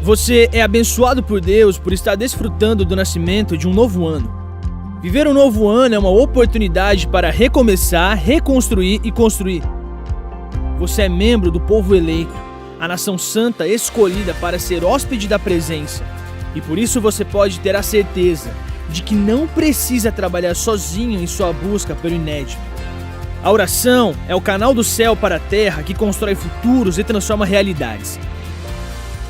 Você é abençoado por Deus por estar desfrutando do nascimento de um novo ano. Viver um novo ano é uma oportunidade para recomeçar, reconstruir e construir. Você é membro do povo eleito, a nação santa escolhida para ser hóspede da presença. E por isso você pode ter a certeza de que não precisa trabalhar sozinho em sua busca pelo inédito. A oração é o canal do céu para a terra que constrói futuros e transforma realidades.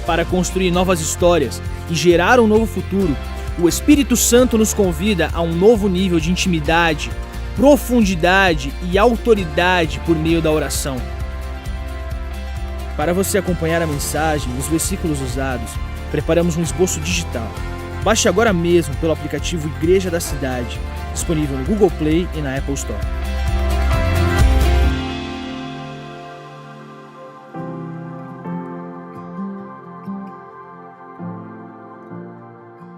Para construir novas histórias e gerar um novo futuro, o Espírito Santo nos convida a um novo nível de intimidade, profundidade e autoridade por meio da oração. Para você acompanhar a mensagem e os versículos usados, preparamos um esboço digital. Baixe agora mesmo pelo aplicativo Igreja da Cidade, disponível no Google Play e na Apple Store.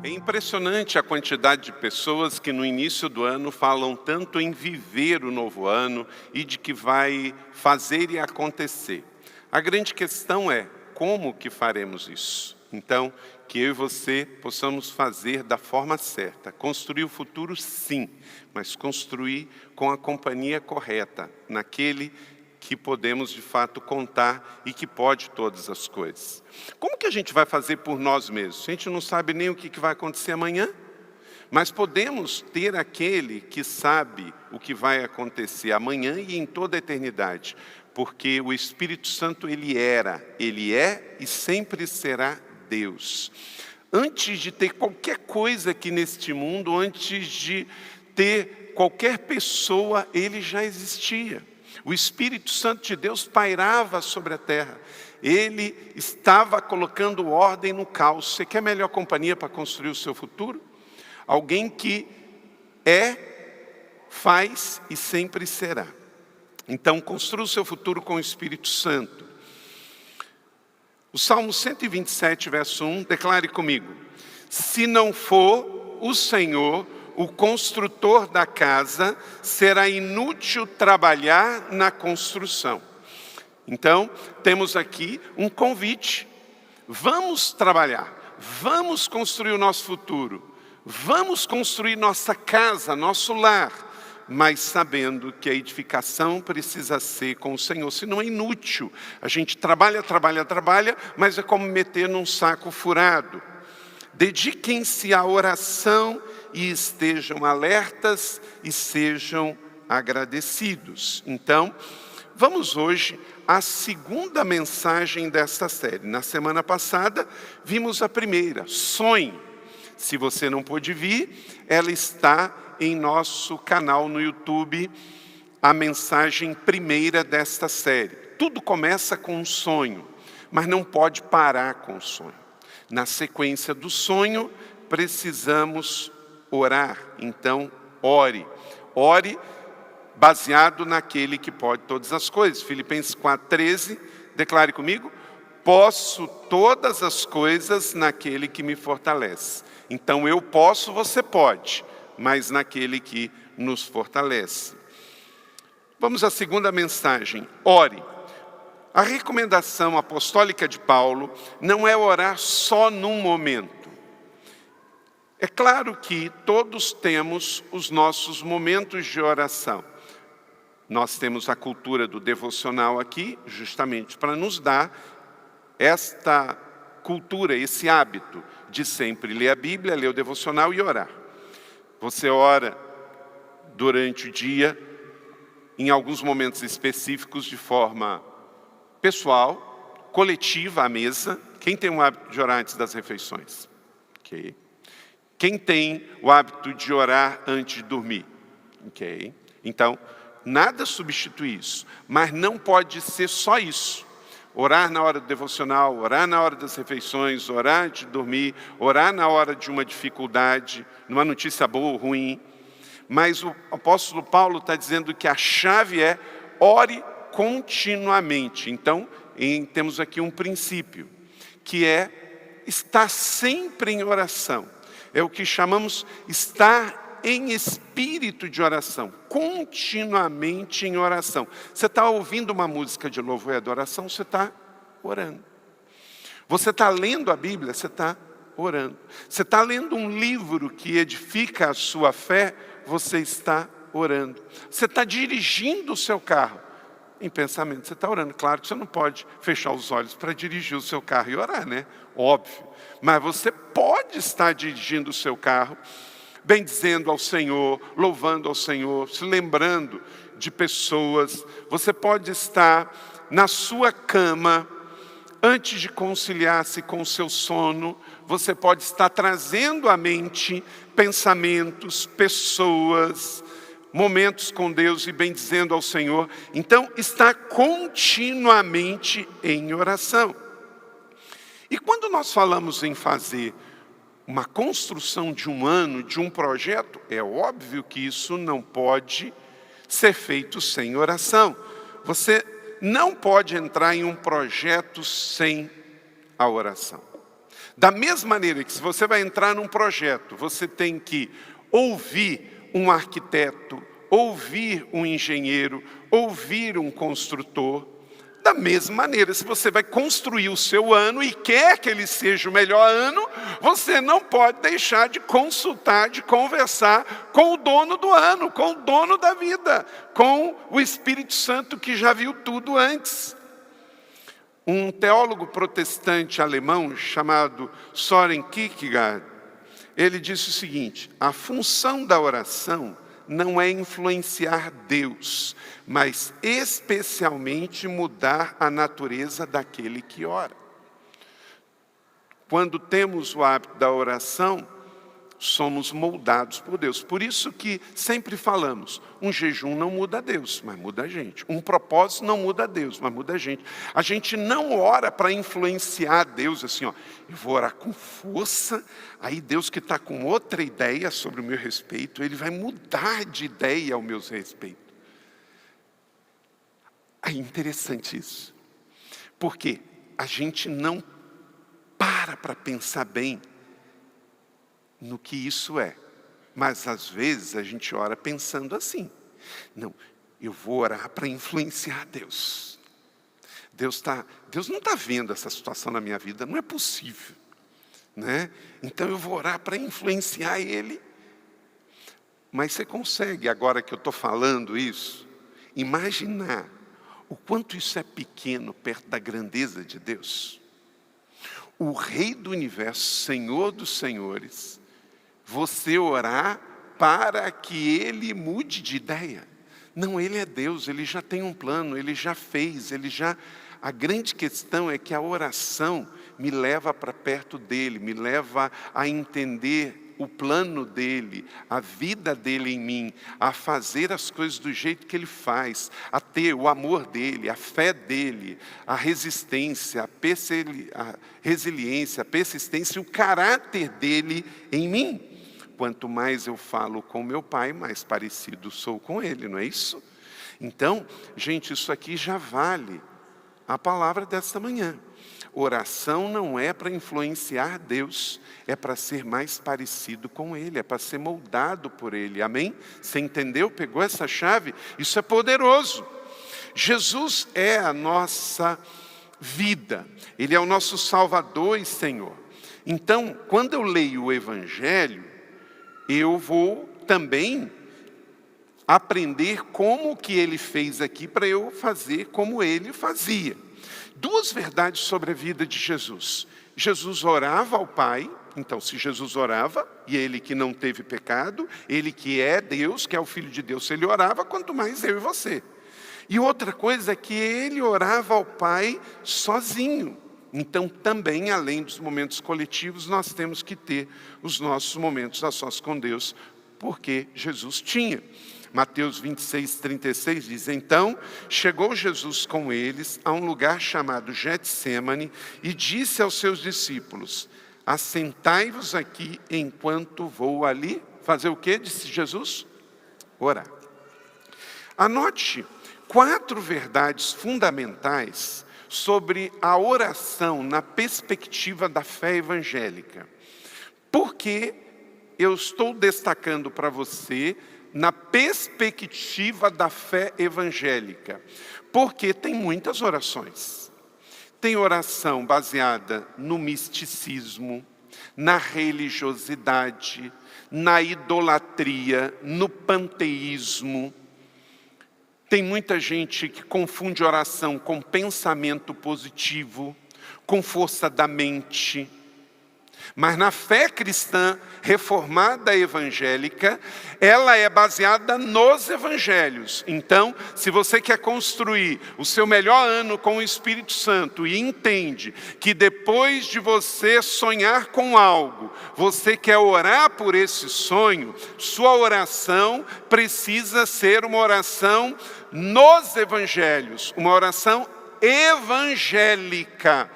É impressionante a quantidade de pessoas que no início do ano falam tanto em viver o novo ano e de que vai fazer e acontecer. A grande questão é como que faremos isso. Então, que eu e você possamos fazer da forma certa. Construir o futuro, sim, mas construir com a companhia correta, naquele que podemos de fato contar e que pode todas as coisas. Como que a gente vai fazer por nós mesmos? A gente não sabe nem o que vai acontecer amanhã, mas podemos ter aquele que sabe o que vai acontecer amanhã e em toda a eternidade, porque o Espírito Santo ele é e sempre será Deus. Antes de ter qualquer coisa aqui neste mundo, antes de ter qualquer pessoa, ele já existia. O Espírito Santo de Deus pairava sobre a terra. Ele estava colocando ordem no caos. Você quer melhor companhia para construir o seu futuro? Alguém que faz e sempre será. Então, construa o seu futuro com o Espírito Santo. O Salmo 127, verso 1, declare comigo. Se não for o Senhor, o construtor da casa, será inútil trabalhar na construção. Então, temos aqui um convite. Vamos trabalhar, vamos construir o nosso futuro, vamos construir nossa casa, nosso lar, mas sabendo que a edificação precisa ser com o Senhor, senão é inútil. A gente trabalha, mas é como meter num saco furado. Dediquem-se à oração e estejam alertas e sejam agradecidos. Então, vamos hoje à segunda mensagem desta série. Na semana passada, vimos a primeira, sonhe. Se você não pôde vir, ela está em nosso canal no YouTube, a mensagem primeira desta série. Tudo começa com um sonho, mas não pode parar com o sonho. Na sequência do sonho, precisamos orar. Então, ore. Ore baseado naquele que pode todas as coisas. Filipenses 4,13, declare comigo. Posso todas as coisas naquele que me fortalece. Então, eu posso, você pode, mas naquele que nos fortalece. Vamos à segunda mensagem. Ore. A recomendação apostólica de Paulo não é orar só num momento. É claro que todos temos os nossos momentos de oração. Nós temos a cultura do devocional aqui, justamente para nos dar esta cultura, esse hábito de sempre ler a Bíblia, ler o devocional e orar. Você ora durante o dia, em alguns momentos específicos, de forma pessoal, coletiva à mesa. Quem tem o hábito de orar antes das refeições? Ok. Quem tem o hábito de orar antes de dormir? Ok. Então, nada substitui isso, mas não pode ser só isso. Orar na hora do devocional, orar na hora das refeições, orar antes de dormir, orar na hora de uma dificuldade, numa notícia boa ou ruim. Mas o apóstolo Paulo está dizendo que a chave é ore continuamente. Então, temos aqui um princípio, que é estar sempre em oração. É o que chamamos estar em espírito de oração, continuamente em oração. Você está ouvindo uma música de louvor e adoração, você está orando. Você está lendo a Bíblia, você está orando. Você está lendo um livro que edifica a sua fé, você está orando. Você está dirigindo o seu carro, em pensamento você está orando. Claro que você não pode fechar os olhos para dirigir o seu carro e orar, né? Óbvio. Mas você pode estar dirigindo o seu carro, bendizendo ao Senhor, louvando ao Senhor, se lembrando de pessoas. Você pode estar na sua cama, antes de conciliar-se com o seu sono, você pode estar trazendo à mente pensamentos, pessoas, momentos com Deus e bendizendo ao Senhor. Então, está continuamente em oração. E quando nós falamos em fazer uma construção de um ano, de um projeto, é óbvio que isso não pode ser feito sem oração. Você não pode entrar em um projeto sem a oração. Da mesma maneira que se você vai entrar num projeto, você tem que ouvir um arquiteto, ouvir um engenheiro, ouvir um construtor. Da mesma maneira, se você vai construir o seu ano e quer que ele seja o melhor ano, você não pode deixar de consultar, de conversar com o dono do ano, com o dono da vida, com o Espírito Santo que já viu tudo antes. Um teólogo protestante alemão chamado Søren Kierkegaard, ele disse o seguinte: a função da oração não é influenciar Deus, mas especialmente mudar a natureza daquele que ora. Quando temos o hábito da oração, somos moldados por Deus. Por isso que sempre falamos, um jejum não muda Deus, mas muda a gente. Um propósito não muda Deus, mas muda a gente. A gente não ora para influenciar Deus assim, ó, eu vou orar com força, aí Deus que está com outra ideia sobre o meu respeito, Ele vai mudar de ideia ao meu respeito. É interessante isso, porque a gente não para pensar bem no que isso é. Mas às vezes a gente ora pensando assim. Não, eu vou orar para influenciar Deus. Deus não está vendo essa situação na minha vida, não é possível. Né? Então eu vou orar para influenciar Ele. Mas você consegue, agora que eu estou falando isso, imaginar o quanto isso é pequeno perto da grandeza de Deus? O Rei do Universo, Senhor dos Senhores, você orar para que Ele mude de ideia. Não, Ele é Deus, Ele já tem um plano, Ele já fez, A grande questão é que a oração me leva para perto dEle, me leva a entender o plano dEle, a vida dEle em mim, a fazer as coisas do jeito que Ele faz, a ter o amor dEle, a fé dEle, a resistência, a resiliência, a persistência e o caráter dEle em mim. Quanto mais eu falo com meu Pai, mais parecido sou com Ele, não é isso? Então, gente, isso aqui já vale a palavra desta manhã. Oração não é para influenciar Deus, é para ser mais parecido com Ele, é para ser moldado por Ele, amém? Você entendeu? Pegou essa chave? Isso é poderoso. Jesus é a nossa vida, Ele é o nosso Salvador e Senhor. Então, quando eu leio o Evangelho, eu vou também aprender como que Ele fez aqui para eu fazer como Ele fazia. Duas verdades sobre a vida de Jesus. Jesus orava ao Pai, então se Jesus orava, e Ele que não teve pecado, Ele que é Deus, que é o Filho de Deus, se Ele orava, quanto mais eu e você. E outra coisa é que Ele orava ao Pai sozinho. Então também, além dos momentos coletivos, nós temos que ter os nossos momentos a sós com Deus, porque Jesus tinha. Mateus 26, 36 diz: então chegou Jesus com eles a um lugar chamado Getsêmani e disse aos seus discípulos: assentai-vos aqui enquanto vou ali. Fazer o quê? Disse Jesus? Orar. Anote 4 verdades fundamentais sobre a oração na perspectiva da fé evangélica. Por que eu estou destacando para você na perspectiva da fé evangélica? Porque tem muitas orações. Tem oração baseada no misticismo, na religiosidade, na idolatria, no panteísmo. Tem muita gente que confunde oração com pensamento positivo, com força da mente. Mas na fé cristã reformada evangélica, ela é baseada nos evangelhos. Então, se você quer construir o seu melhor ano com o Espírito Santo e entende que depois de você sonhar com algo, você quer orar por esse sonho, sua oração precisa ser uma oração nos evangelhos, uma oração evangélica.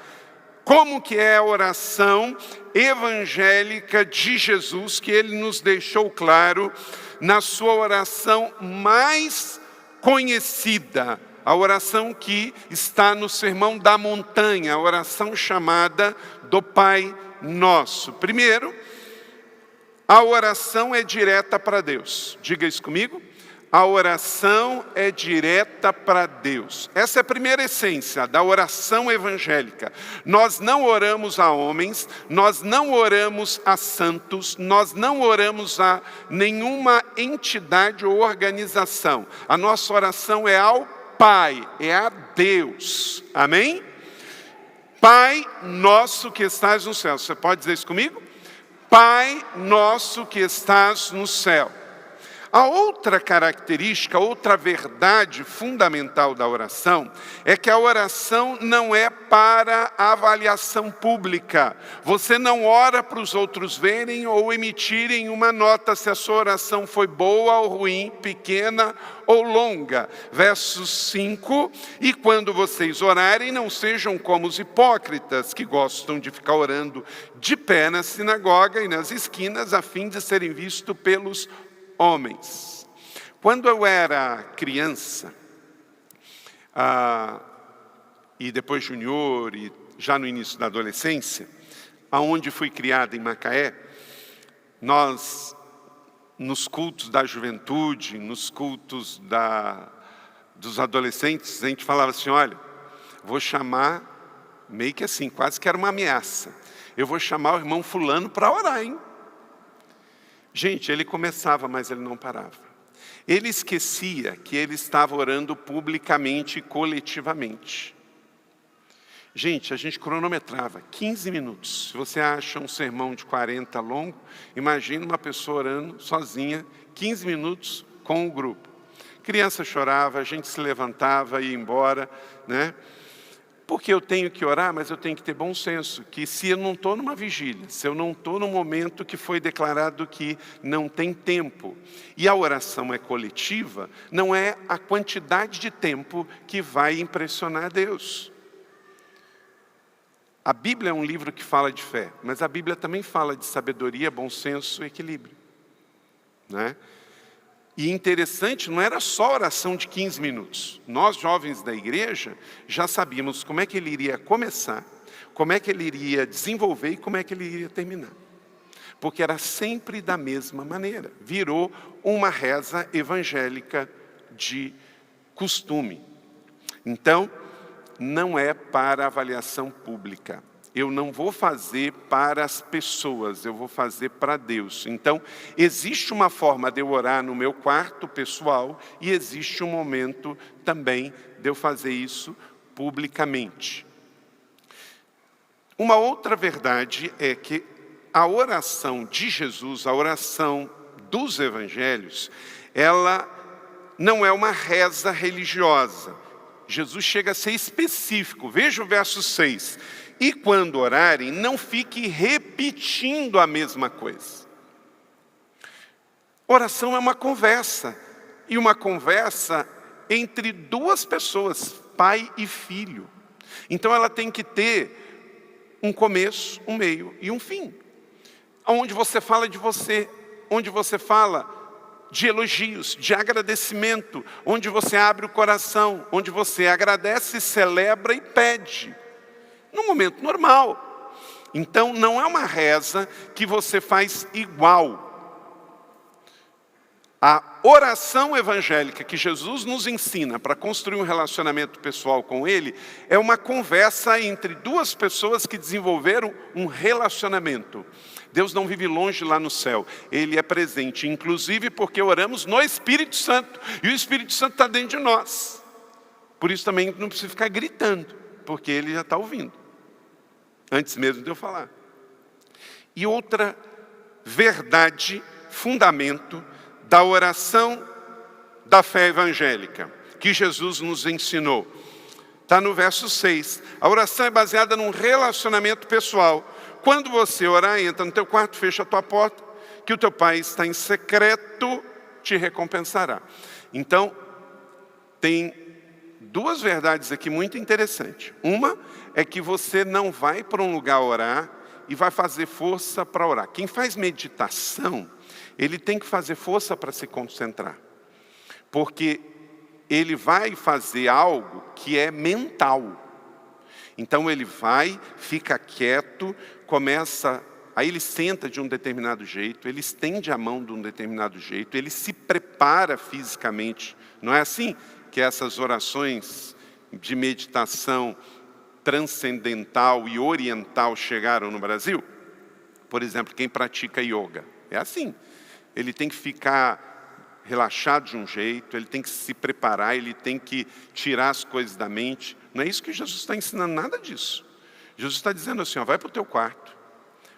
Como que é a oração evangélica de Jesus, que ele nos deixou claro na sua oração mais conhecida, a oração que está no Sermão da Montanha, a oração chamada do Pai Nosso. Primeiro, a oração é direta para Deus. Diga isso comigo. A oração é direta para Deus. Essa é a primeira essência da oração evangélica. Nós não oramos a homens, nós não oramos a santos, nós não oramos a nenhuma entidade ou organização. A nossa oração é ao Pai, é a Deus. Amém? Pai nosso que estás no céu. Você pode dizer isso comigo? Pai nosso que estás no céu. A outra característica, outra verdade fundamental da oração é que a oração não é para avaliação pública. Você não ora para os outros verem ou emitirem uma nota se a sua oração foi boa ou ruim, pequena ou longa. Verso 5, e quando vocês orarem, não sejam como os hipócritas, que gostam de ficar orando de pé na sinagoga e nas esquinas, a fim de serem vistos pelos homens. Quando eu era criança, e depois junior, e já no início da adolescência, aonde fui criado em Macaé, nós, nos cultos da juventude, nos cultos dos adolescentes, a gente falava assim, olha, vou chamar, meio que assim, quase que era uma ameaça, eu vou chamar o irmão fulano para orar, hein? Gente, ele começava, mas ele não parava. Ele esquecia que ele estava orando publicamente e coletivamente. Gente, a gente cronometrava 15 minutos. Se você acha um sermão de 40 longo, imagine uma pessoa orando sozinha, 15 minutos com o grupo. Criança chorava, a gente se levantava e ia embora, né? Porque eu tenho que orar, mas eu tenho que ter bom senso, que se eu não estou numa vigília, se eu não estou num momento que foi declarado que não tem tempo, e a oração é coletiva, não é a quantidade de tempo que vai impressionar Deus. A Bíblia é um livro que fala de fé, mas a Bíblia também fala de sabedoria, bom senso e equilíbrio, né? E interessante, não era só oração de 15 minutos. Nós, jovens da igreja, já sabíamos como é que ele iria começar, como é que ele iria desenvolver e como é que ele iria terminar. Porque era sempre da mesma maneira. Virou uma reza evangélica de costume. Então, não é para avaliação pública. Eu não vou fazer para as pessoas, eu vou fazer para Deus. Então, existe uma forma de eu orar no meu quarto pessoal e existe um momento também de eu fazer isso publicamente. Uma outra verdade é que a oração de Jesus, a oração dos evangelhos, ela não é uma reza religiosa. Jesus chega a ser específico. Veja o verso 6. E quando orarem, não fique repetindo a mesma coisa. Oração é uma conversa. E uma conversa entre duas pessoas, pai e filho. Então ela tem que ter um começo, um meio e um fim. Onde você fala de você, onde você fala de elogios, de agradecimento, onde você abre o coração, onde você agradece, celebra e pede. No momento normal. Então, não é uma reza que você faz igual. A oração evangélica que Jesus nos ensina para construir um relacionamento pessoal com Ele é uma conversa entre duas pessoas que desenvolveram um relacionamento. Deus não vive longe lá no céu, Ele é presente, inclusive porque oramos no Espírito Santo, e o Espírito Santo está dentro de nós. Por isso também não precisa ficar gritando, porque Ele já está ouvindo, antes mesmo de eu falar. E outra verdade, fundamento da oração da fé evangélica, que Jesus nos ensinou. Está no verso 6. A oração é baseada num relacionamento pessoal. Quando você orar, entra no teu quarto, fecha a tua porta, que o teu Pai está em secreto, te recompensará. Então, tem duas verdades aqui muito interessantes. Uma é que você não vai para um lugar orar e vai fazer força para orar. Quem faz meditação, ele tem que fazer força para se concentrar. Porque ele vai fazer algo que é mental. Então ele vai, fica quieto, aí ele senta de um determinado jeito, ele estende a mão de um determinado jeito, ele se prepara fisicamente. Não é assim que essas orações de meditação transcendental e oriental chegaram no Brasil? Por exemplo, quem pratica yoga, é assim. Ele tem que ficar relaxado de um jeito, ele tem que se preparar, ele tem que tirar as coisas da mente. Não é isso que Jesus está ensinando, nada disso. Jesus está dizendo assim, vai para o teu quarto.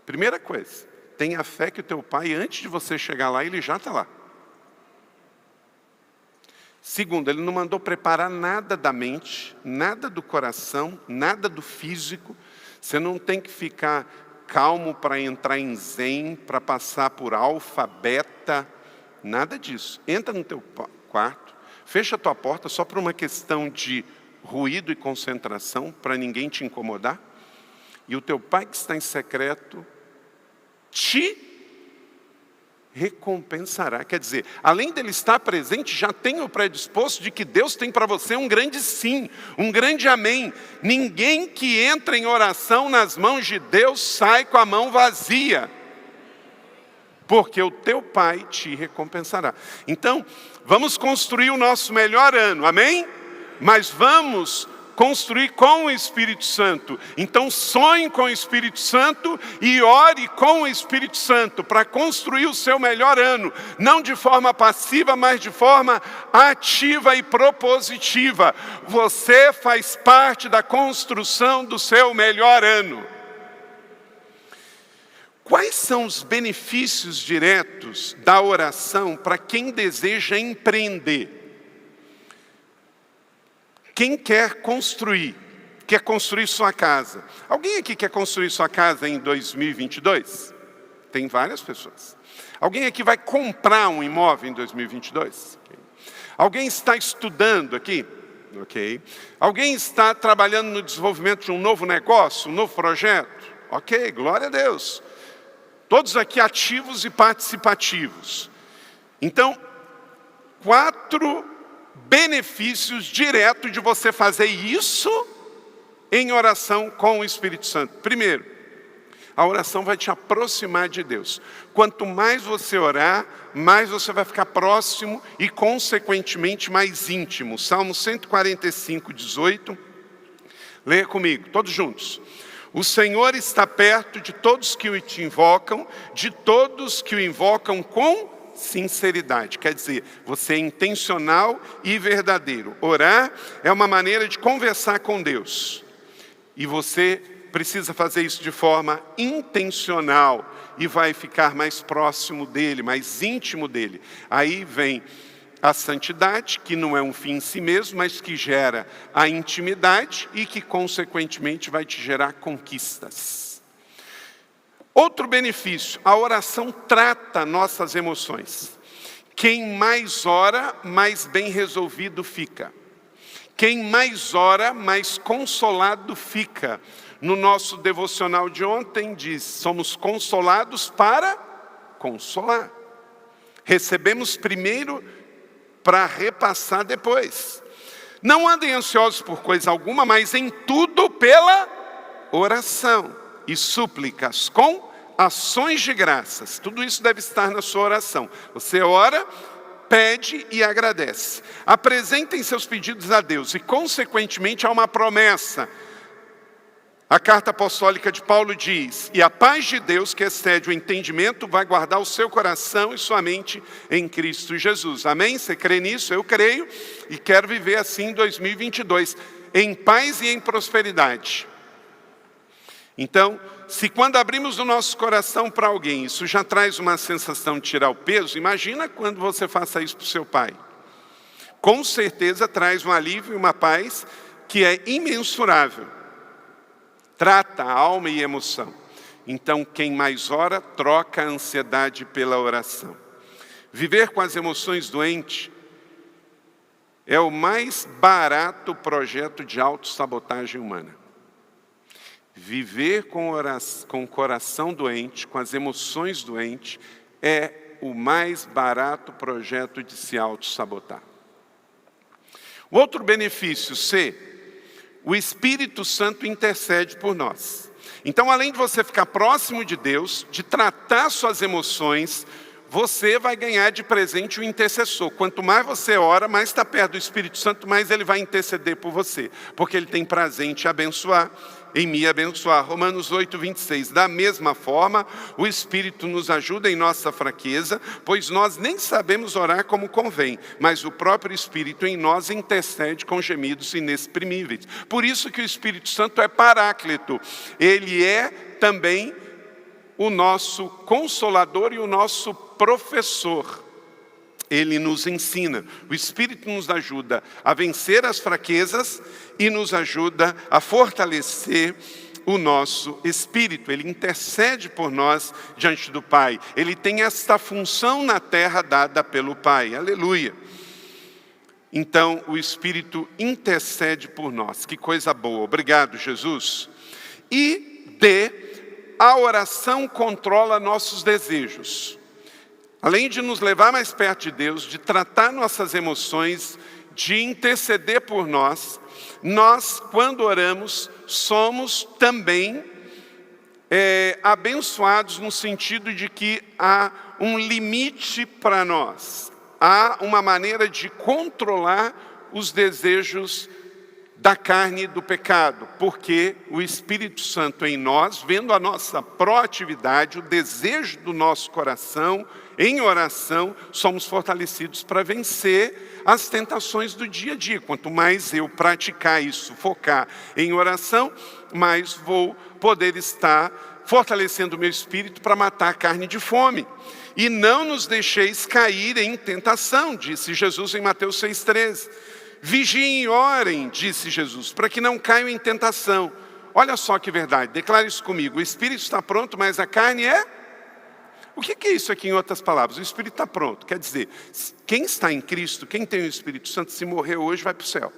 Primeira coisa, tenha fé que o teu Pai, antes de você chegar lá, ele já está lá. Segundo, ele não mandou preparar nada da mente, nada do coração, nada do físico. Você não tem que ficar calmo para entrar em zen, para passar por alfa, beta, nada disso. Entra no teu quarto, fecha a tua porta só por uma questão de ruído e concentração, para ninguém te incomodar. E o teu Pai que está em secreto te recompensará. Quer dizer, além dele estar presente, já tem o predisposto de que Deus tem para você um grande sim, um grande amém. Ninguém que entra em oração nas mãos de Deus sai com a mão vazia, porque o teu Pai te recompensará. Então, vamos construir o nosso melhor ano, amém? Mas vamos construir com o Espírito Santo. Então sonhe com o Espírito Santo e ore com o Espírito Santo para construir o seu melhor ano, não de forma passiva, mas de forma ativa e propositiva. Você faz parte da construção do seu melhor ano. Quais são os benefícios diretos da oração para quem deseja empreender? Quem quer construir sua casa? Alguém aqui quer construir sua casa em 2022? Tem várias pessoas. Alguém aqui vai comprar um imóvel em 2022? Okay. Alguém está estudando aqui? Ok. Alguém está trabalhando no desenvolvimento de um novo negócio, um novo projeto? Ok, glória a Deus. Todos aqui ativos e participativos. Então, 4 benefícios diretos de você fazer isso em oração com o Espírito Santo. Primeiro, a oração vai te aproximar de Deus. Quanto mais você orar, mais você vai ficar próximo e, consequentemente, mais íntimo. Salmo 145, 18. Leia comigo, todos juntos. O Senhor está perto de todos que o te invocam, de todos que o invocam com sinceridade. Quer dizer, você é intencional e verdadeiro. Orar é uma maneira de conversar com Deus. E você precisa fazer isso de forma intencional e vai ficar mais próximo dele, mais íntimo dele. Aí vem a santidade, que não é um fim em si mesmo, mas que gera a intimidade e que, consequentemente, vai te gerar conquistas. Outro benefício, a oração trata nossas emoções. Quem mais ora, mais bem resolvido fica. Quem mais ora, mais consolado fica. No nosso devocional de ontem diz, somos consolados para consolar. Recebemos primeiro para repassar depois. Não andem ansiosos por coisa alguma, mas em tudo pela oração e súplicas com ações de graças. Tudo isso deve estar na sua oração. Você ora pede e agradece. Apresentem seus pedidos a Deus e, consequentemente, há uma promessa. A carta apostólica de Paulo diz: e a paz de Deus, que excede o entendimento, vai guardar o seu coração e sua mente em Cristo Jesus. Amém? Você crê nisso? Eu creio e quero viver assim em 2022, em paz e em prosperidade. Então, se quando abrimos o nosso coração para alguém, isso já traz uma sensação de tirar o peso, imagina quando você faça isso para o seu pai. Com certeza traz um alívio e uma paz que é imensurável. Trata a alma e emoção. Então, quem mais ora, troca a ansiedade pela oração. Viver com as emoções doentes é o mais barato projeto de autossabotagem humana. Viver com o coração doente, com as emoções doentes, é o mais barato projeto de se autossabotar. O outro benefício, C, o Espírito Santo intercede por nós. Então, além de você ficar próximo de Deus, de tratar suas emoções, você vai ganhar de presente o intercessor. Quanto mais você ora, mais está perto do Espírito Santo, mais ele vai interceder por você. Porque ele tem prazer em te abençoar, em me abençoar. Romanos 8, 26. Da mesma forma, o Espírito nos ajuda em nossa fraqueza, pois nós nem sabemos orar como convém, mas o próprio Espírito em nós intercede com gemidos inexprimíveis. Por isso que o Espírito Santo é Paráclito. Ele é também o nosso consolador e o nosso professor. Ele nos ensina. O Espírito nos ajuda a vencer as fraquezas e nos ajuda a fortalecer o nosso espírito. Ele intercede por nós diante do Pai. Ele tem esta função na terra dada pelo Pai. Aleluia. Então, o Espírito intercede por nós. Que coisa boa. Obrigado, Jesus. E D, a oração controla nossos desejos. Além de nos levar mais perto de Deus, de tratar nossas emoções, de interceder por nós, quando oramos, somos também abençoados no sentido de que há um limite para nós. Há uma maneira de controlar os desejos da carne e do pecado, porque o Espírito Santo em nós, vendo a nossa proatividade, o desejo do nosso coração, em oração, somos fortalecidos para vencer as tentações do dia a dia. Quanto mais eu praticar isso, focar em oração, mais vou poder estar fortalecendo o meu espírito para matar a carne de fome. E não nos deixeis cair em tentação, disse Jesus em Mateus 6,13. Vigiem e orem, disse Jesus, para que não caiam em tentação. Olha só que verdade, declare isso comigo. O espírito está pronto, mas a carne é? O que é isso aqui em outras palavras? O espírito está pronto, quer dizer, quem está em Cristo, quem tem o Espírito Santo, se morrer hoje vai para o céu.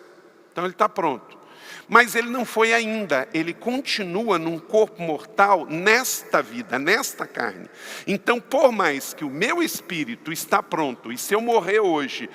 Então ele está pronto. Mas ele não foi ainda, ele continua num corpo mortal nesta vida, nesta carne. Então, por mais que o meu espírito está pronto, e se eu morrer hoje,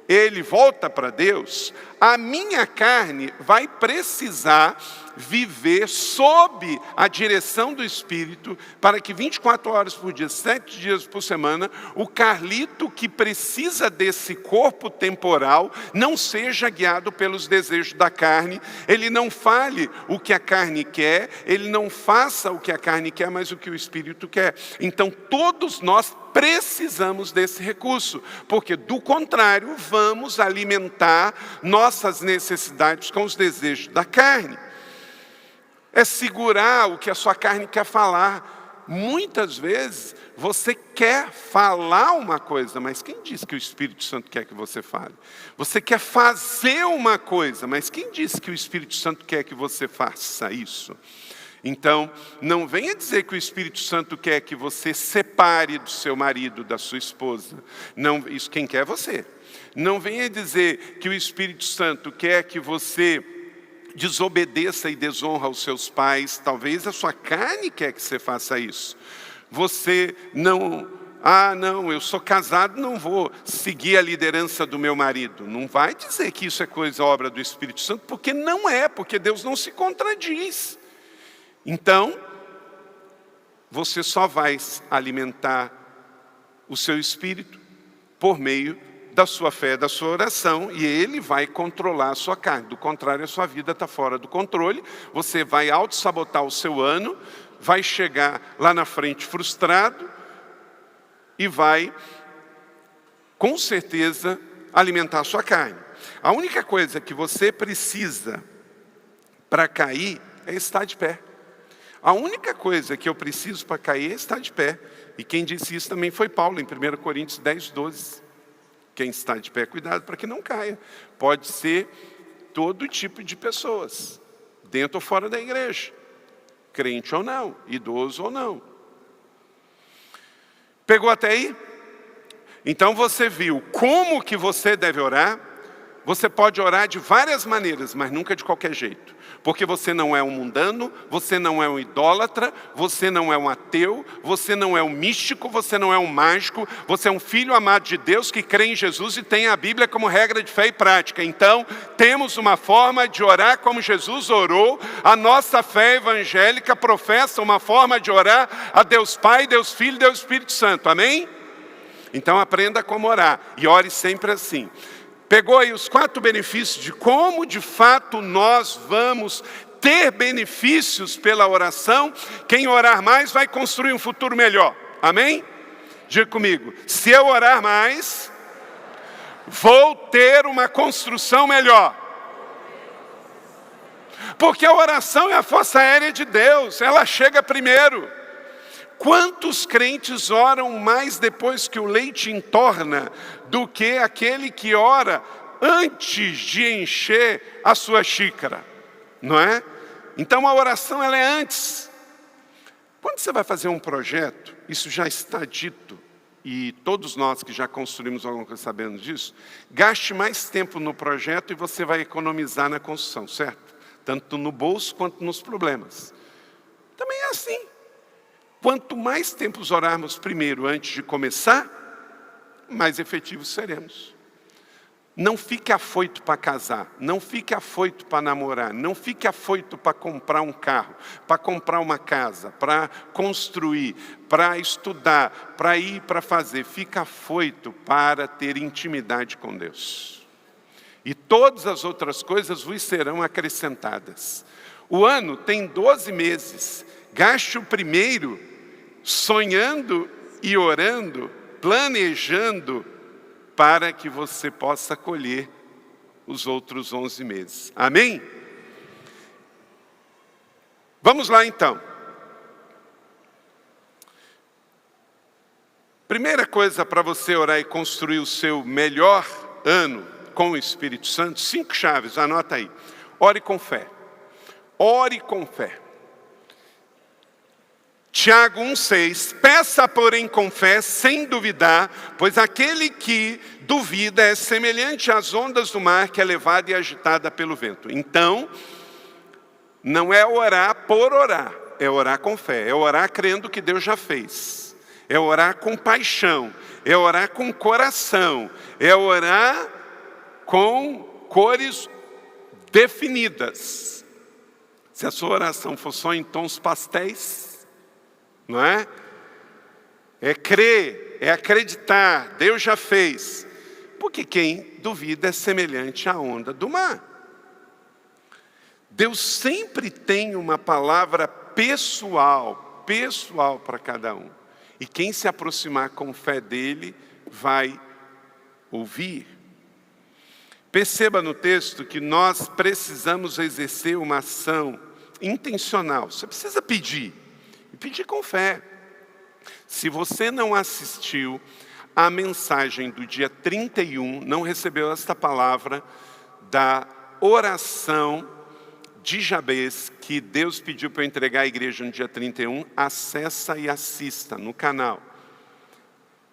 ele volta para Deus, a minha carne vai precisar viver sob a direção do Espírito, para que 24 horas por dia, 7 dias por semana, o Carlito que precisa desse corpo temporal não seja guiado pelos desejos da carne, ele não fale o que a carne quer, ele não faça o que a carne quer, mas o que o Espírito quer. Então todos nós precisamos desse recurso, porque do contrário vamos alimentar nossas necessidades com os desejos da carne. É segurar o que a sua carne quer falar. Muitas vezes você quer falar uma coisa, mas quem diz que o Espírito Santo quer que você fale? Você quer fazer uma coisa, mas quem diz que o Espírito Santo quer que você faça isso? Então, não venha dizer que o Espírito Santo quer que você separe do seu marido, da sua esposa. Não, isso quem quer é você. Não venha dizer que o Espírito Santo quer que você desobedeça e desonra os seus pais. Talvez a sua carne quer que você faça isso. Você não... não, eu sou casado, não vou seguir a liderança do meu marido. Não vai dizer que isso é obra do Espírito Santo, porque não é, porque Deus não se contradiz. Então, você só vai alimentar o seu espírito por meio da sua fé, da sua oração, e Ele vai controlar a sua carne. Do contrário, a sua vida está fora do controle, você vai auto-sabotar o seu ano, vai chegar lá na frente frustrado e vai, com certeza, alimentar a sua carne. A única coisa que você precisa para cair é estar de pé. A única coisa que eu preciso para cair é estar de pé. E quem disse isso também foi Paulo, em 1 Coríntios 10, 12. Quem está de pé, cuidado para que não caia. Pode ser todo tipo de pessoas, dentro ou fora da igreja. Crente ou não, idoso ou não. Pegou até aí? Então você viu como que você deve orar. Você pode orar de várias maneiras, mas nunca de qualquer jeito. Porque você não é um mundano, você não é um idólatra, você não é um ateu, você não é um místico, você não é um mágico, você é um filho amado de Deus que crê em Jesus e tem a Bíblia como regra de fé e prática. Então, temos uma forma de orar como Jesus orou. A nossa fé evangélica professa uma forma de orar a Deus Pai, Deus Filho e Deus Espírito Santo. Amém? Então aprenda como orar e ore sempre assim. Pegou aí os 4 benefícios de como de fato nós vamos ter benefícios pela oração. Quem orar mais vai construir um futuro melhor. Amém? Diga comigo, se eu orar mais, vou ter uma construção melhor. Porque a oração é a força aérea de Deus, ela chega primeiro. Quantos crentes oram mais depois que o leite entorna do que aquele que ora antes de encher a sua xícara? Não é? Então a oração ela é antes. Quando você vai fazer um projeto, isso já está dito, e todos nós que já construímos alguma coisa sabemos disso, gaste mais tempo no projeto e você vai economizar na construção, certo? Tanto no bolso quanto nos problemas. Também é assim. Quanto mais tempos orarmos primeiro antes de começar, mais efetivos seremos. Não fique afoito para casar, não fique afoito para namorar, não fique afoito para comprar um carro, para comprar uma casa, para construir, para estudar, para ir para fazer. Fique afoito para ter intimidade com Deus. E todas as outras coisas vos serão acrescentadas. O ano tem 12 meses. Gaste o primeiro sonhando e orando, planejando para que você possa colher os outros 11 meses. Amém? Vamos lá então. Primeira coisa para você orar e construir o seu melhor ano com o Espírito Santo, 5 chaves, anota aí. Ore com fé. Ore com fé. Tiago 1,6, peça porém com fé, sem duvidar, pois aquele que duvida é semelhante às ondas do mar que é levada e agitada pelo vento. Então, não é orar por orar, é orar com fé, é orar crendo que Deus já fez, é orar com paixão, é orar com coração, é orar com cores definidas. Se a sua oração for só em tons pastéis, não é? É crer, é acreditar, Deus já fez. Porque quem duvida é semelhante à onda do mar. Deus sempre tem uma palavra pessoal para cada um. E quem se aproximar com fé dele vai ouvir. Perceba no texto que nós precisamos exercer uma ação intencional. Você precisa pedir. E pedir com fé. Se você não assistiu à mensagem do dia 31, não recebeu esta palavra da oração de Jabez, que Deus pediu para eu entregar à igreja no dia 31, acessa e assista no canal.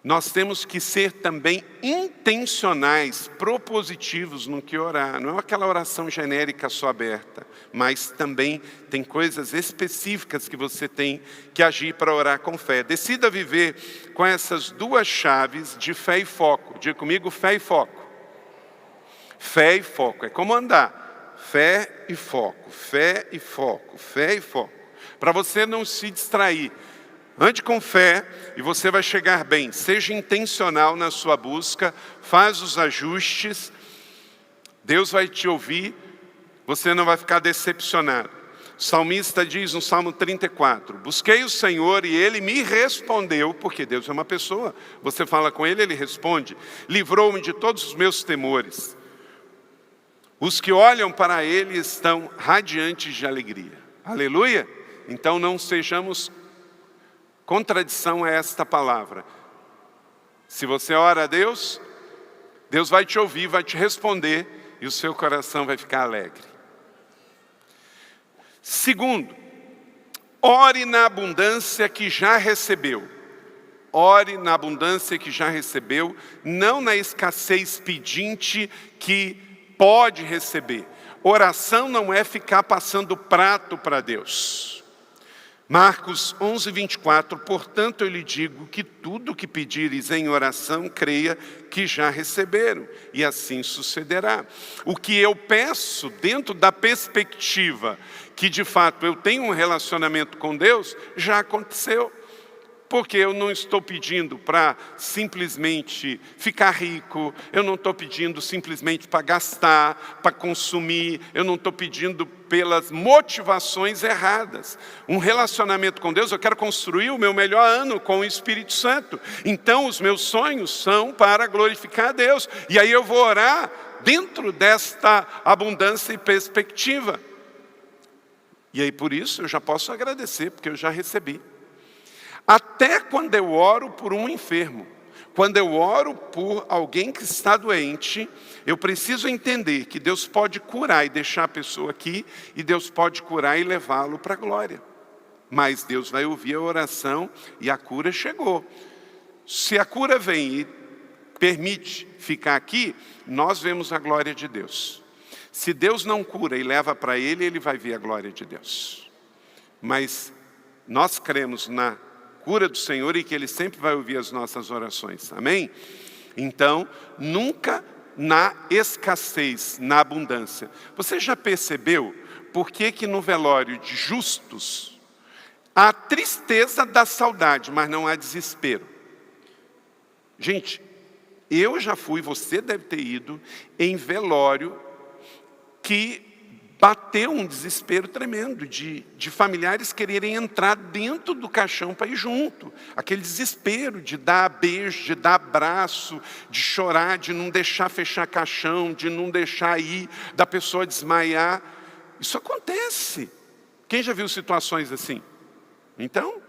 Nós temos que ser também intencionais, propositivos no que orar. Não é aquela oração genérica só aberta, mas também tem coisas específicas que você tem que agir para orar com fé. Decida viver com essas 2 chaves de fé e foco. Diga comigo, fé e foco. Fé e foco, é como andar. Fé e foco, fé e foco, fé e foco. Para você não se distrair. Ande com fé e você vai chegar bem. Seja intencional na sua busca, faz os ajustes. Deus vai te ouvir, você não vai ficar decepcionado. O salmista diz no Salmo 34, busquei o Senhor e Ele me respondeu, porque Deus é uma pessoa. Você fala com Ele, Ele responde. Livrou-me de todos os meus temores. Os que olham para Ele estão radiantes de alegria. Aleluia! Então não sejamos contradição a esta palavra. Se você ora a Deus, Deus vai te ouvir, vai te responder e o seu coração vai ficar alegre. Segundo, ore na abundância que já recebeu. Ore na abundância que já recebeu, não na escassez pedinte que pode receber. Oração não é ficar passando prato para Deus. Marcos 11:24, portanto eu lhe digo que tudo que pedires em oração, creia que já receberam, e assim sucederá. O que eu peço dentro da perspectiva que de fato eu tenho um relacionamento com Deus, já aconteceu. Porque eu não estou pedindo para simplesmente ficar rico, eu não estou pedindo simplesmente para gastar, para consumir, eu não estou pedindo pelas motivações erradas. Um relacionamento com Deus, eu quero construir o meu melhor ano com o Espírito Santo. Então os meus sonhos são para glorificar a Deus. E aí eu vou orar dentro desta abundância e perspectiva. E aí por isso eu já posso agradecer, porque eu já recebi. Até quando eu oro por um enfermo, quando eu oro por alguém que está doente, eu preciso entender que Deus pode curar e deixar a pessoa aqui, e Deus pode curar e levá-lo para a glória. Mas Deus vai ouvir a oração e a cura chegou. Se a cura vem e permite ficar aqui, nós vemos a glória de Deus. Se Deus não cura e leva para Ele, Ele vai ver a glória de Deus. Mas nós cremos na cura do Senhor e que Ele sempre vai ouvir as nossas orações, amém? Então, nunca na escassez, na abundância. Você já percebeu por que no velório de justos há tristeza da saudade, mas não há desespero? Gente, eu já fui, você deve ter ido, em velório que bateu um desespero tremendo de familiares quererem entrar dentro do caixão para ir junto. Aquele desespero de dar beijo, de dar abraço, de chorar, de não deixar fechar caixão, de não deixar ir, da pessoa desmaiar. Isso acontece. Quem já viu situações assim? Então,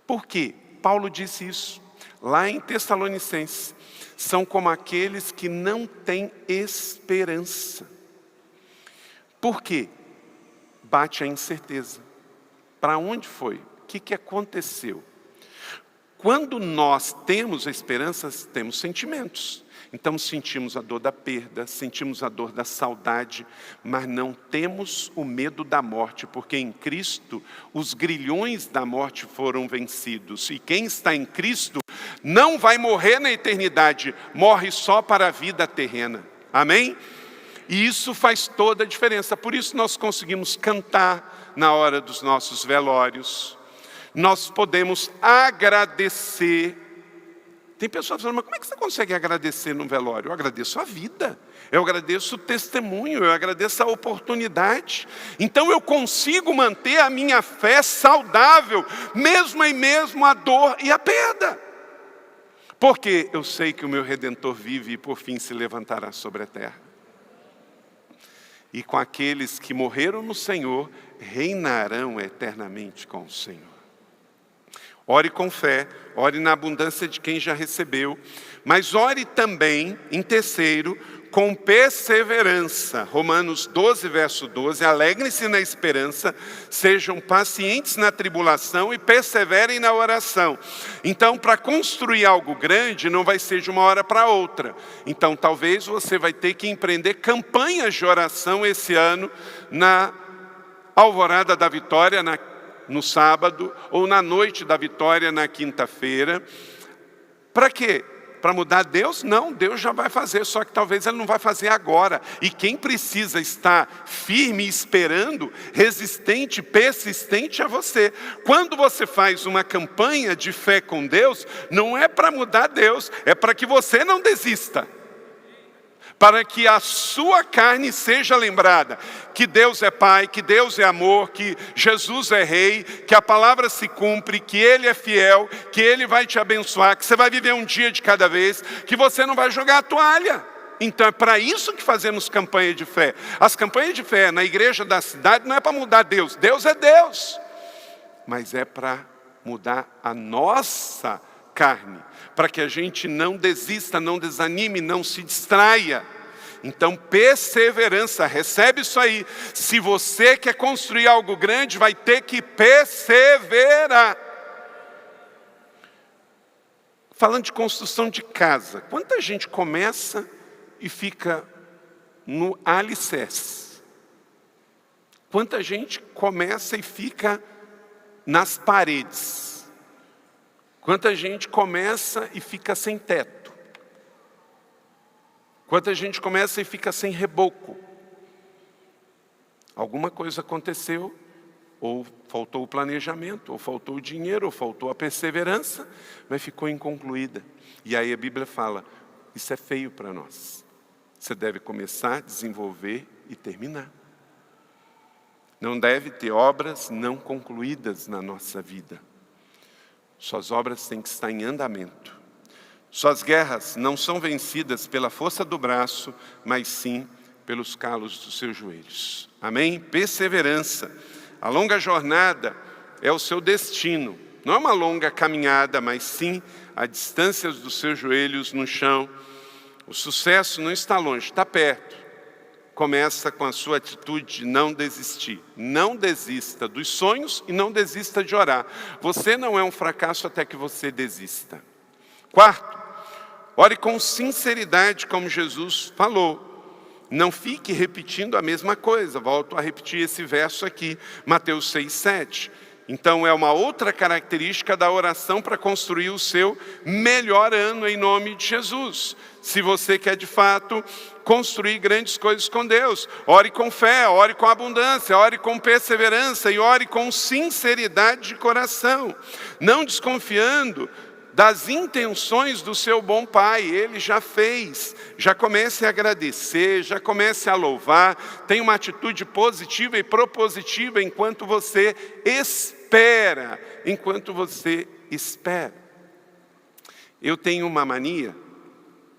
por quê? Paulo disse isso lá em Tessalonicenses. São como aqueles que não têm esperança. Por quê? Bate a incerteza. Para onde foi? O que aconteceu? Quando nós temos a esperança, temos sentimentos. Então sentimos a dor da perda, sentimos a dor da saudade, mas não temos o medo da morte, porque em Cristo os grilhões da morte foram vencidos. E quem está em Cristo não vai morrer na eternidade, morre só para a vida terrena. Amém? E isso faz toda a diferença. Por isso nós conseguimos cantar na hora dos nossos velórios. Nós podemos agradecer. Tem pessoas falando, mas como é que você consegue agradecer no velório? Eu agradeço a vida. Eu agradeço o testemunho. Eu agradeço a oportunidade. Então eu consigo manter a minha fé saudável, mesmo em mesmo a dor e a perda. Porque eu sei que o meu Redentor vive e por fim se levantará sobre a terra. E com aqueles que morreram no Senhor, reinarão eternamente com o Senhor. Ore com fé, ore na abundância de quem já recebeu, mas ore também, em terceiro, com perseverança. Romanos 12, verso 12, alegrem-se na esperança, sejam pacientes na tribulação e perseverem na oração. Então, para construir algo grande, não vai ser de uma hora para outra. Então, talvez você vai ter que empreender campanhas de oração esse ano, na Alvorada da Vitória, no sábado, ou na Noite da Vitória, na quinta-feira. Para quê? para mudar Deus? Não, Deus já vai fazer, só que talvez Ele não vai fazer agora. E quem precisa estar firme, esperando, resistente, persistente é você. Quando você faz uma campanha de fé com Deus, não é para mudar Deus, é para que você não desista. Para que a sua carne seja lembrada que Deus é Pai, que Deus é amor, que Jesus é Rei, que a palavra se cumpre, que Ele é fiel, que Ele vai te abençoar, que você vai viver um dia de cada vez, que você não vai jogar a toalha. Então é para isso que fazemos campanha de fé. As campanhas de fé na igreja da cidade não é para mudar Deus, Deus é Deus, mas é para mudar a nossa carne, para que a gente não desista, não desanime, não se distraia. Então, perseverança, recebe isso aí. Se você quer construir algo grande, vai ter que perseverar. Falando de construção de casa, quanta gente começa e fica no alicerce? Quanta gente começa e fica nas paredes? Quanta gente começa e fica sem teto? Quanta gente começa e fica sem reboco? Alguma coisa aconteceu, ou faltou o planejamento, ou faltou o dinheiro, ou faltou a perseverança, mas ficou inconcluída. E aí a Bíblia fala, isso é feio para nós. Você deve começar, desenvolver e terminar. Não deve ter obras não concluídas na nossa vida. Suas obras têm que estar em andamento. Suas guerras não são vencidas pela força do braço, mas sim pelos calos dos seus joelhos. Amém? Perseverança. A longa jornada é o seu destino. Não é uma longa caminhada, mas sim a distância dos seus joelhos no chão. O sucesso não está longe, está perto. Começa com a sua atitude de não desistir. Não desista dos sonhos e não desista de orar. Você não é um fracasso até que você desista. Quarto, ore com sinceridade, como Jesus falou. Não fique repetindo a mesma coisa. Volto a repetir esse verso aqui, Mateus 6:7. Então é uma outra característica da oração para construir o seu melhor ano em nome de Jesus. Se você quer de fato construir grandes coisas com Deus, ore com fé, ore com abundância, ore com perseverança e ore com sinceridade de coração. Não desconfiando das intenções do seu bom Pai, Ele já fez. Já comece a agradecer, já comece a louvar. Tenha uma atitude positiva e propositiva enquanto você espera. Eu tenho uma mania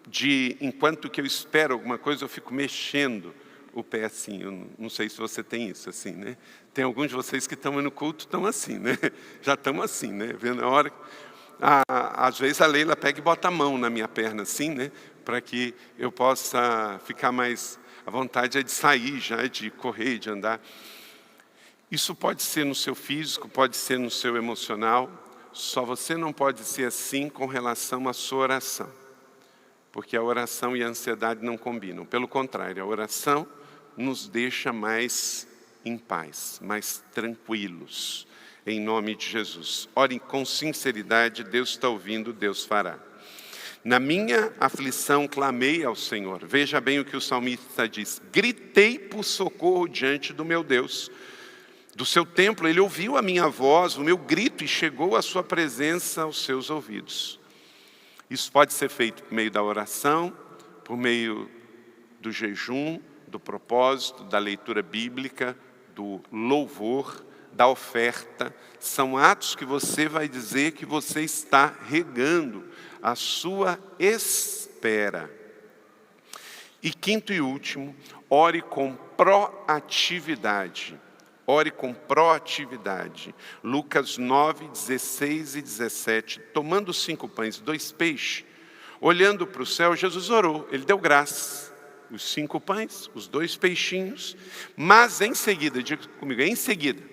de, enquanto que eu espero alguma coisa, eu fico mexendo o pé assim. Eu não sei se você tem isso assim, né? Tem alguns de vocês que estão no culto, estão assim, né? Já estão assim, né? Vendo a hora... às vezes a Leila pega e bota a mão na minha perna assim, né? Para que eu possa ficar mais... A vontade é de sair já, de correr, de andar. Isso pode ser no seu físico, pode ser no seu emocional. Só você não pode ser assim com relação à sua oração. Porque a oração e a ansiedade não combinam. Pelo contrário, a oração nos deixa mais em paz, mais tranquilos. Em nome de Jesus. Orem com sinceridade, Deus está ouvindo, Deus fará. Na minha aflição clamei ao Senhor. Veja bem o que o salmista diz. Gritei por socorro diante do meu Deus. Do seu templo Ele ouviu a minha voz, o meu grito, e chegou a sua presença aos seus ouvidos. Isso pode ser feito por meio da oração, por meio do jejum, do propósito, da leitura bíblica, do louvor, da oferta. São atos que você vai dizer que você está regando a sua espera. E quinto e último, ore com proatividade. Ore com proatividade. Lucas 9, 16 e 17. Tomando 5 pães e 2 peixes, olhando para o céu, Jesus orou. Ele deu graças. Os 5 pães, os 2 peixinhos. Mas em seguida, diga comigo, em seguida.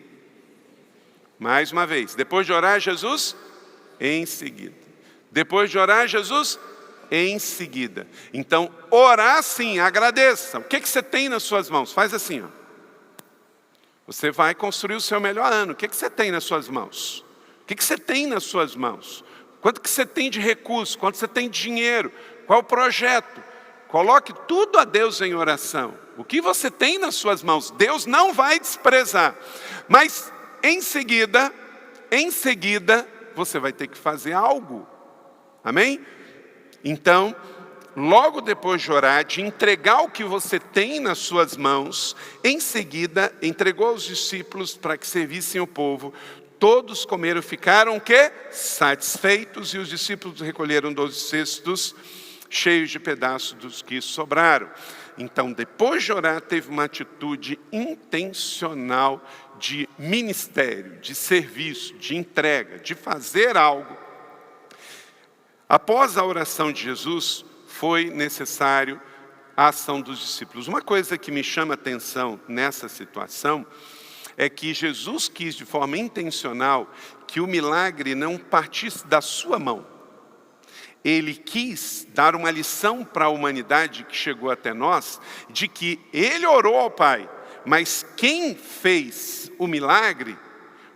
Mais uma vez, depois de orar, Jesus, em seguida. Depois de orar, Jesus, em seguida. Então, orar sim, agradeça. O que você tem nas suas mãos? Faz assim, ó. Você vai construir o seu melhor ano. O que você tem nas suas mãos? O que você tem nas suas mãos? Quanto que você tem de recurso? Quanto você tem de dinheiro? Qual o projeto? Coloque tudo a Deus em oração. O que você tem nas suas mãos, Deus não vai desprezar. Mas em seguida, você vai ter que fazer algo. Amém? Então, logo depois de orar, de entregar o que você tem nas suas mãos, em seguida, entregou aos discípulos para que servissem o povo. Todos comeram, ficaram o quê? Satisfeitos, e os discípulos recolheram 12 cestos cheios de pedaços dos que sobraram. Então, depois de orar, teve uma atitude intencional de ministério, de serviço, de entrega, de fazer algo. Após a oração de Jesus, foi necessário a ação dos discípulos. Uma coisa que me chama a atenção nessa situação é que Jesus quis, de forma intencional, que o milagre não partisse da sua mão. Ele quis dar uma lição para a humanidade que chegou até nós, de que ele orou ao Pai, mas quem fez o milagre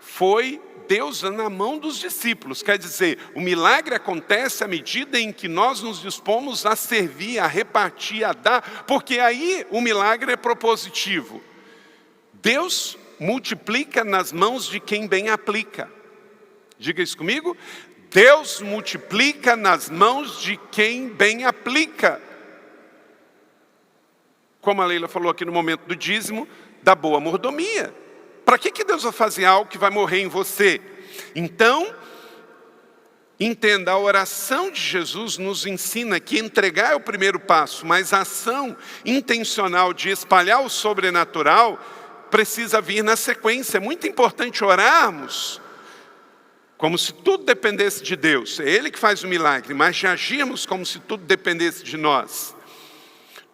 foi Deus na mão dos discípulos. Quer dizer, o milagre acontece à medida em que nós nos dispomos a servir, a repartir, a dar, porque aí o milagre é propositivo. Deus multiplica nas mãos de quem bem aplica. Diga isso comigo. Deus multiplica nas mãos de quem bem aplica. Como a Leila falou aqui no momento do dízimo, da boa mordomia. Para que Deus vai fazer algo que vai morrer em você? Então, entenda, a oração de Jesus nos ensina que entregar é o primeiro passo, mas a ação intencional de espalhar o sobrenatural precisa vir na sequência. É muito importante orarmos como se tudo dependesse de Deus. É Ele que faz o milagre, mas de agirmos como se tudo dependesse de nós.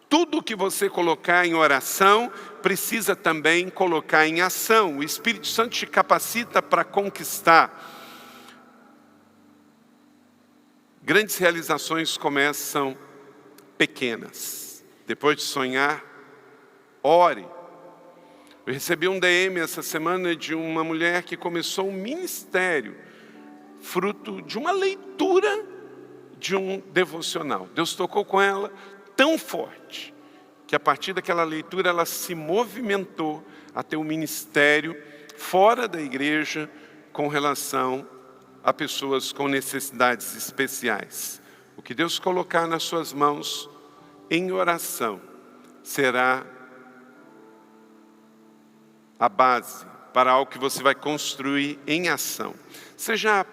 Tudo que você colocar em oração, precisa também colocar em ação. O Espírito Santo te capacita para conquistar. Grandes realizações começam pequenas. Depois de sonhar, ore. Eu recebi um DM essa semana de uma mulher que começou um ministério, fruto de uma leitura de um devocional. Deus tocou com ela tão forte, que a partir daquela leitura ela se movimentou a ter um ministério fora da igreja com relação a pessoas com necessidades especiais. O que Deus colocar nas suas mãos em oração será a base para algo que você vai construir em ação. Você já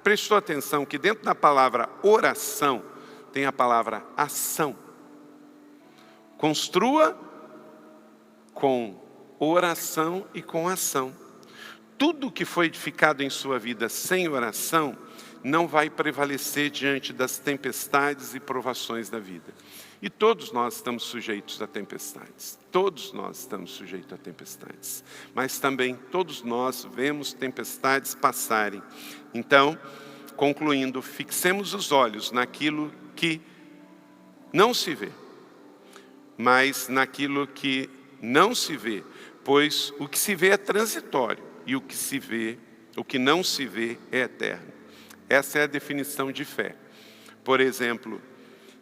prestou atenção que dentro da palavra oração tem a palavra ação? Construa com oração e com ação. Tudo que foi edificado em sua vida sem oração não vai prevalecer diante das tempestades e provações da vida. E todos nós estamos sujeitos a tempestades. Todos nós estamos sujeitos a tempestades. Mas também todos nós vemos tempestades passarem. Então, concluindo, fixemos os olhos naquilo que não se vê, mas naquilo que não se vê, pois o que se vê é transitório e o que não se vê é eterno. Essa é a definição de fé. Por exemplo,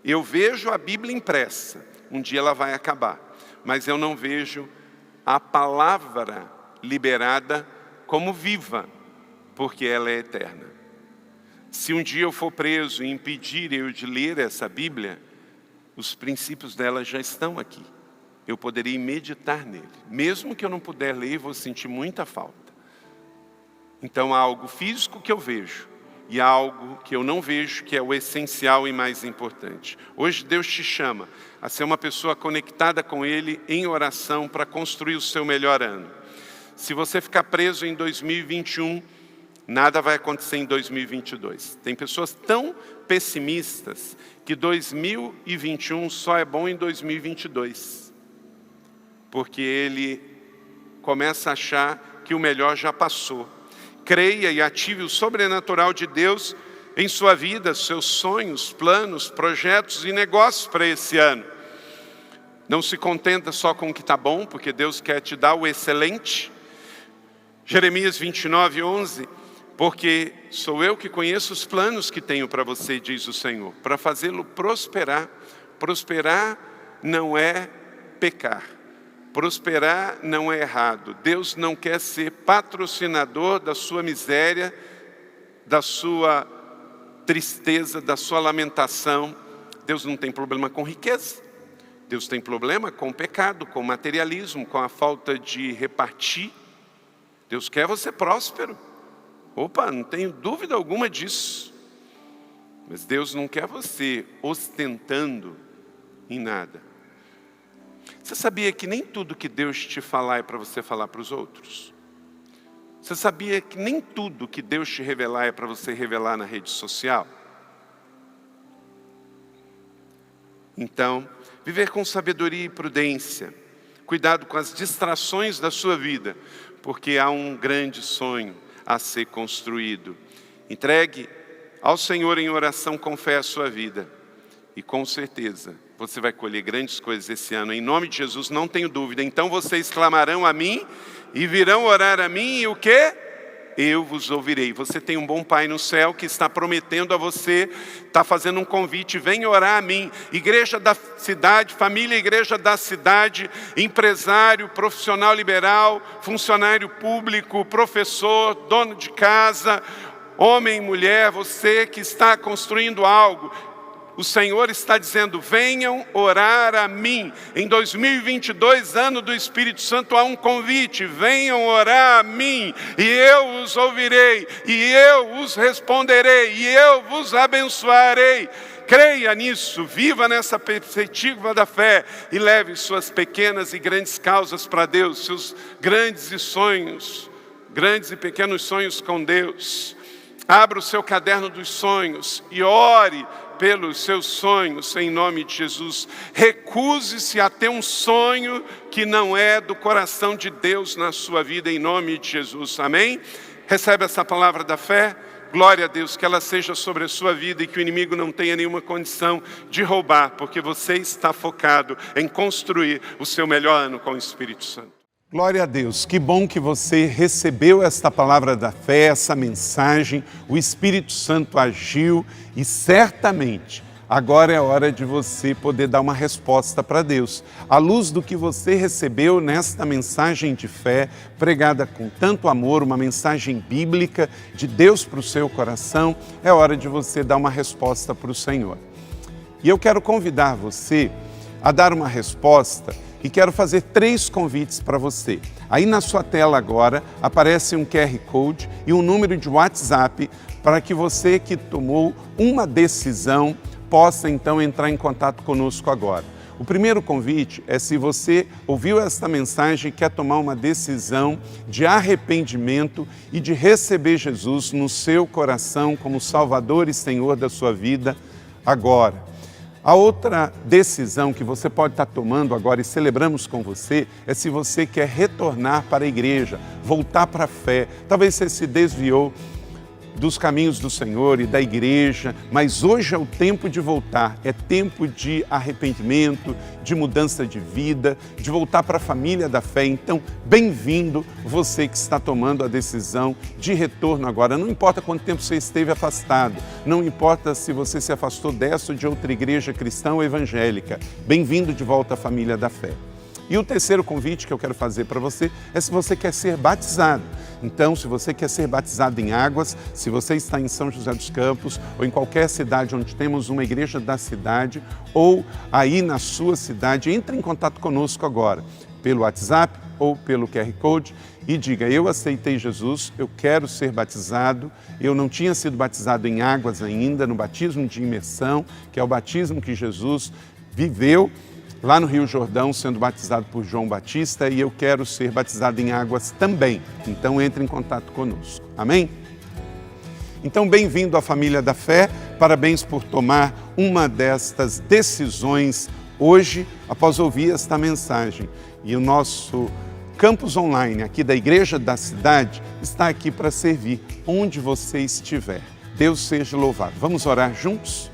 eu vejo a Bíblia impressa, um dia ela vai acabar, mas eu não vejo a palavra liberada como viva, porque ela é eterna. Se um dia eu for preso e impedir eu de ler essa Bíblia, os princípios dela já estão aqui. Eu poderia meditar nele. Mesmo que eu não puder ler, vou sentir muita falta. Então há algo físico que eu vejo e há algo que eu não vejo, que é o essencial e mais importante. Hoje Deus te chama a ser uma pessoa conectada com Ele em oração para construir o seu melhor ano. Se você ficar preso em 2021, nada vai acontecer em 2022. Tem pessoas tão pessimistas que 2021 só é bom em 2022. Porque ele começa a achar que o melhor já passou. Creia e ative o sobrenatural de Deus em sua vida, seus sonhos, planos, projetos e negócios para esse ano. Não se contenta só com o que está bom, porque Deus quer te dar o excelente. Jeremias 29:11, Porque sou eu que conheço os planos que tenho para você, diz o Senhor, para fazê-lo prosperar. Prosperar não é pecar. Prosperar não é errado. Deus não quer ser patrocinador da sua miséria, da sua tristeza, da sua lamentação. Deus não tem problema com riqueza. Deus tem problema com o pecado, com o materialismo, com a falta de repartir. Deus quer você próspero. Opa, não tenho dúvida alguma disso. Mas Deus não quer você ostentando em nada. Você sabia que nem tudo que Deus te falar é para você falar para os outros? Você sabia que nem tudo que Deus te revelar é para você revelar na rede social? Então, viver com sabedoria e prudência. Cuidado com as distrações da sua vida, porque há um grande sonho a ser construído. Entregue ao Senhor em oração com fé a sua vida. E com certeza, você vai colher grandes coisas esse ano. Em nome de Jesus, não tenho dúvida. Então vocês clamarão a mim e virão orar a mim e o quê? Eu vos ouvirei. Você tem um bom Pai no céu que está prometendo a você, está fazendo um convite, vem orar a mim. Igreja da cidade, família igreja da cidade, empresário, profissional liberal, funcionário público, professor, dono de casa, homem e mulher, você que está construindo algo. O Senhor está dizendo, venham orar a mim. Em 2022, ano do Espírito Santo, há um convite. Venham orar a mim, e eu os ouvirei, e eu os responderei, e eu vos abençoarei. Creia nisso, viva nessa perspectiva da fé, e leve suas pequenas e grandes causas para Deus, seus grandes e pequenos sonhos com Deus. Abra o seu caderno dos sonhos e ore pelos seus sonhos, em nome de Jesus. Recuse-se a ter um sonho que não é do coração de Deus na sua vida, em nome de Jesus. Amém? Recebe essa palavra da fé? Glória a Deus, que ela seja sobre a sua vida e que o inimigo não tenha nenhuma condição de roubar, porque você está focado em construir o seu melhor ano com o Espírito Santo. Glória a Deus, que bom que você recebeu esta palavra da fé, essa mensagem, o Espírito Santo agiu e certamente agora é hora de você poder dar uma resposta para Deus. À luz do que você recebeu nesta mensagem de fé, pregada com tanto amor, uma mensagem bíblica de Deus para o seu coração, é hora de você dar uma resposta para o Senhor. E eu quero convidar você a dar uma resposta e quero fazer 3 convites para você. Aí na sua tela agora aparece um QR Code e um número de WhatsApp para que você que tomou uma decisão possa então entrar em contato conosco agora. O primeiro convite é se você ouviu esta mensagem e quer tomar uma decisão de arrependimento e de receber Jesus no seu coração como Salvador e Senhor da sua vida agora. A outra decisão que você pode estar tomando agora e celebramos com você é se você quer retornar para a igreja, voltar para a fé. Talvez você se desviou dos caminhos do Senhor e da igreja, mas hoje é o tempo de voltar, é tempo de arrependimento, de mudança de vida, de voltar para a família da fé. Então, bem-vindo você que está tomando a decisão de retorno agora. Não importa quanto tempo você esteve afastado, não importa se você se afastou dessa ou de outra igreja cristã ou evangélica, bem-vindo de volta à família da fé. E o terceiro convite que eu quero fazer para você é se você quer ser batizado. Então, se você quer ser batizado em águas, se você está em São José dos Campos ou em qualquer cidade onde temos uma igreja da cidade ou aí na sua cidade, entre em contato conosco agora, pelo WhatsApp ou pelo QR Code e diga, eu aceitei Jesus, eu quero ser batizado, eu não tinha sido batizado em águas ainda, no batismo de imersão, que é o batismo que Jesus viveu lá no Rio Jordão, sendo batizado por João Batista, e eu quero ser batizado em águas também. Então, entre em contato conosco. Amém? Então, bem-vindo à família da fé. Parabéns por tomar uma destas decisões hoje, após ouvir esta mensagem. E o nosso campus online aqui da Igreja da Cidade está aqui para servir onde você estiver. Deus seja louvado. Vamos orar juntos?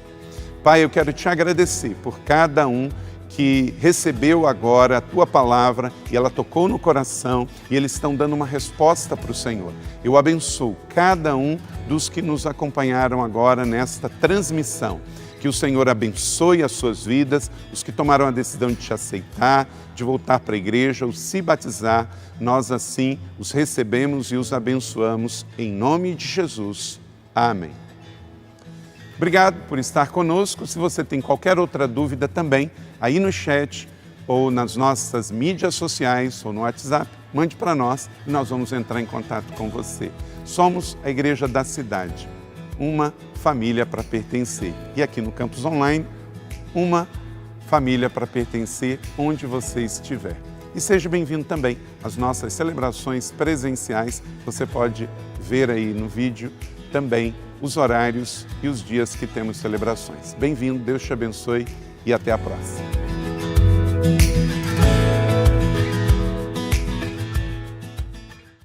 Pai, eu quero te agradecer por cada um que recebeu agora a Tua palavra e ela tocou no coração e eles estão dando uma resposta para o Senhor. Eu abençoo cada um dos que nos acompanharam agora nesta transmissão. Que o Senhor abençoe as suas vidas, os que tomaram a decisão de te aceitar, de voltar para a igreja ou se batizar, nós assim os recebemos e os abençoamos em nome de Jesus. Amém. Obrigado por estar conosco. Se você tem qualquer outra dúvida também, aí no chat ou nas nossas mídias sociais ou no WhatsApp, mande para nós e nós vamos entrar em contato com você. Somos a Igreja da Cidade, uma família para pertencer. E aqui no Campus Online, uma família para pertencer onde você estiver. E seja bem-vindo também às nossas celebrações presenciais. Você pode ver aí no vídeo também os horários e os dias que temos celebrações. Bem-vindo, Deus te abençoe e até a próxima.